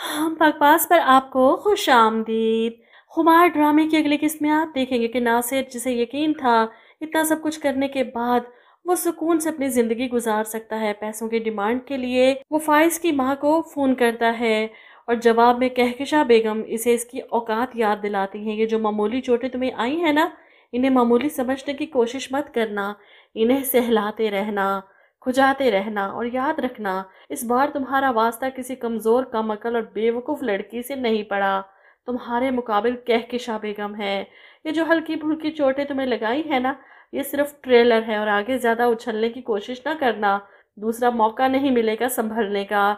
हम बकवास पर आपको खुशामदीद। खुमार ड्रामे की अगली किस्त में आप देखेंगे कि नासिर, जिसे यकीन था इतना सब कुछ करने के बाद वो सुकून से अपनी ज़िंदगी गुजार सकता है, पैसों की डिमांड के लिए वो फाइज की माँ को फ़ोन करता है और जवाब में कहकशा बेगम इसे इसकी औकात याद दिलाती हैं। ये जो मामूली चोटें तुम्हें आई हैं ना, इन्हें मामूली समझने की कोशिश मत करना। इन्हें सहलाते रहना, खुजाते रहना और याद रखना, इस बार तुम्हारा वास्ता किसी कमज़ोर, कम अकल और बेवकूफ़ लड़की से नहीं पड़ा। तुम्हारे मुकाबिल कहकशा बेगम है। ये जो हल्की फुल्की चोटें तुम्हें लगाई है ना, ये सिर्फ ट्रेलर है और आगे ज़्यादा उछलने की कोशिश ना करना। दूसरा मौका नहीं मिलेगा संभलने का।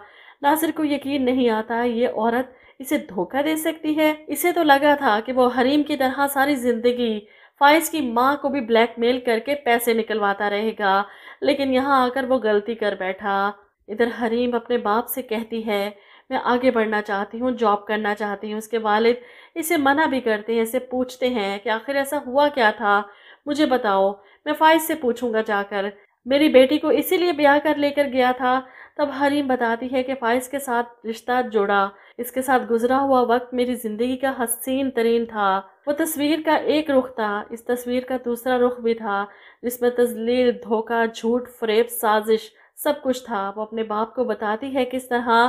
नासिर को यकीन नहीं आता ये औरत इसे धोखा दे सकती है। इसे तो लगा था कि वो हरीम की तरह सारी ज़िंदगी फाइज की माँ को भी ब्लैकमेल करके पैसे निकलवाता रहेगा, लेकिन यहाँ आकर वो गलती कर बैठा। इधर हरीम अपने बाप से कहती है, मैं आगे बढ़ना चाहती हूँ, जॉब करना चाहती हूँ। उसके वालिद इसे मना भी करते हैं, इसे पूछते हैं कि आखिर ऐसा हुआ क्या था, मुझे बताओ, मैं फाइज से पूछूंगा जाकर। मेरी बेटी को इसीलिए ब्याह कर लेकर गया था। तब हरीम बताती है कि फाइज के साथ रिश्ता जोड़ा, इसके साथ गुजरा हुआ वक्त मेरी ज़िंदगी का हसीन तरीन था। वो तस्वीर का एक रुख था, इस तस्वीर का दूसरा रुख भी था, जिसमें तज़लील, धोखा, झूठ, फ़रेब, साजिश सब कुछ था। वो अपने बाप को बताती है किस तरह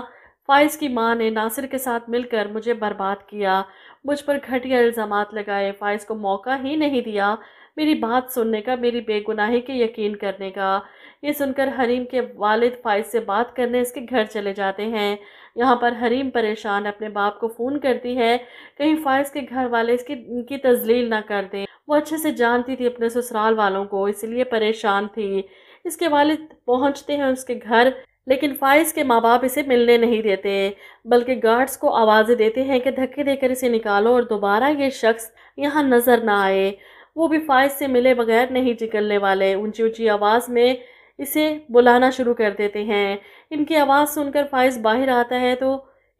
फाइज की माँ ने नासिर के साथ मिलकर मुझे बर्बाद किया, मुझ पर घटिया इल्ज़ामात लगाए, फाइज को मौका ही नहीं दिया मेरी बात सुनने का, मेरी बेगुनाही के यकीन करने का। ये सुनकर हरीम के वालिद फाइज से बात करने इसके घर चले जाते हैं। यहाँ पर हरीम परेशान अपने बाप को फ़ोन करती है, कहीं फाइज के घर वाले इनकी तजलील ना कर दें। वो अच्छे से जानती थी अपने ससुराल वालों को, इसलिए परेशान थी। इसके वालिद पहुँचते हैं उसके घर, लेकिन फाइज के माँ बाप इसे मिलने नहीं देते, बल्कि गार्ड्स को आवाज़ें देते हैं कि धक्के देकर इसे निकालो और दोबारा ये शख्स यहाँ नज़र ना आए। वो भी फाइज से मिले बगैर नहीं निकलने वाले। ऊंची ऊंची आवाज़ में इसे बुलाना शुरू कर देते हैं। इनकी आवाज़ सुनकर फाइज बाहर आता है तो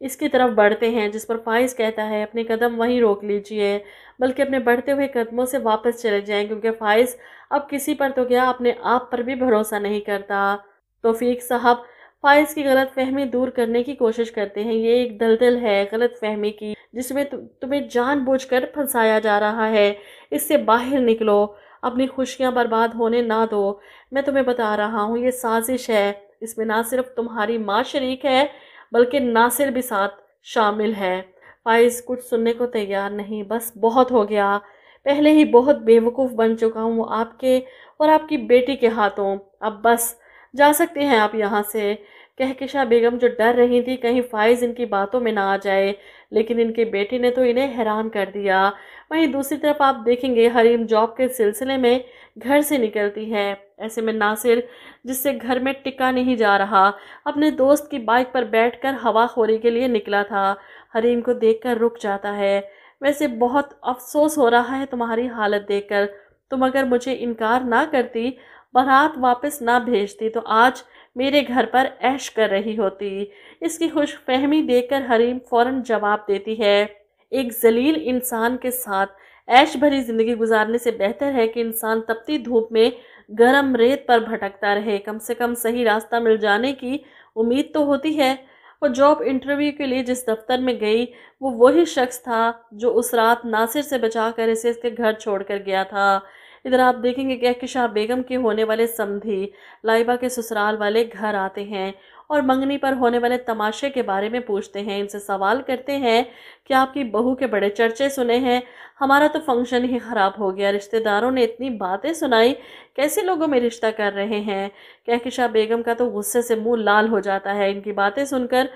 इसकी तरफ बढ़ते हैं, जिस पर फाइज कहता है अपने कदम वहीं रोक लीजिए, बल्कि अपने बढ़ते हुए कदमों से वापस चले जाएं, क्योंकि फाइज अब किसी पर तो क्या अपने आप पर भी भरोसा नहीं करता। तौफीक साहब फाइज की गलत फहमी दूर करने की कोशिश करते हैं। ये एक दलदल है गलत फहमी की, जिसमें तुम्हें जानबूझकर फंसाया जा रहा है। इससे बाहर निकलो, अपनी खुशियां बर्बाद होने ना दो। मैं तुम्हें बता रहा हूँ ये साजिश है, इसमें ना सिर्फ तुम्हारी माँ शरीक है बल्कि नासिर भी साथ शामिल है। फाइज कुछ सुनने को तैयार नहीं, बस बहुत हो गया, पहले ही बहुत बेवकूफ़ बन चुका हूँ आपके और आपकी बेटी के हाथों। अब बस जा सकते हैं आप यहाँ से। कहकशा बेगम जो डर रही थी कहीं फाइज इनकी बातों में ना आ जाए, लेकिन इनके बेटे ने तो इन्हें हैरान कर दिया। वहीं दूसरी तरफ आप देखेंगे हरीम जॉब के सिलसिले में घर से निकलती है। ऐसे में नासिर, जिससे घर में टिका नहीं जा रहा, अपने दोस्त की बाइक पर बैठकर हवाखोरी के लिए निकला था। हरीम को देखकर रुक जाता है। वैसे बहुत अफसोस हो रहा है तुम्हारी हालत देखकर। तुम अगर मुझे इनकार ना करती, बारात वापस ना भेजती, तो आज मेरे घर पर ऐश कर रही होती। इसकी खुशफहमी देखकर हरीम फौरन जवाब देती है, एक जलील इंसान के साथ ऐश भरी जिंदगी गुजारने से बेहतर है कि इंसान तपती धूप में गर्म रेत पर भटकता रहे। कम से कम सही रास्ता मिल जाने की उम्मीद तो होती है। वो जॉब इंटरव्यू के लिए जिस दफ्तर में गई, वो वही शख्स था जो उस रात नासिर से बचाकर इसे इसके घर छोड़कर गया था। इधर आप देखेंगे कि कहकशा बेगम के होने वाले समधी लाइबा के ससुराल वाले घर आते हैं और मंगनी पर होने वाले तमाशे के बारे में पूछते हैं। इनसे सवाल करते हैं कि आपकी बहू के बड़े चर्चे सुने हैं, हमारा तो फंक्शन ही ख़राब हो गया, रिश्तेदारों ने इतनी बातें सुनाई, कैसे लोगों में रिश्ता कर रहे हैं। कहकशा बेगम का तो गुस्से से मुंह लाल हो जाता है इनकी बातें सुनकर।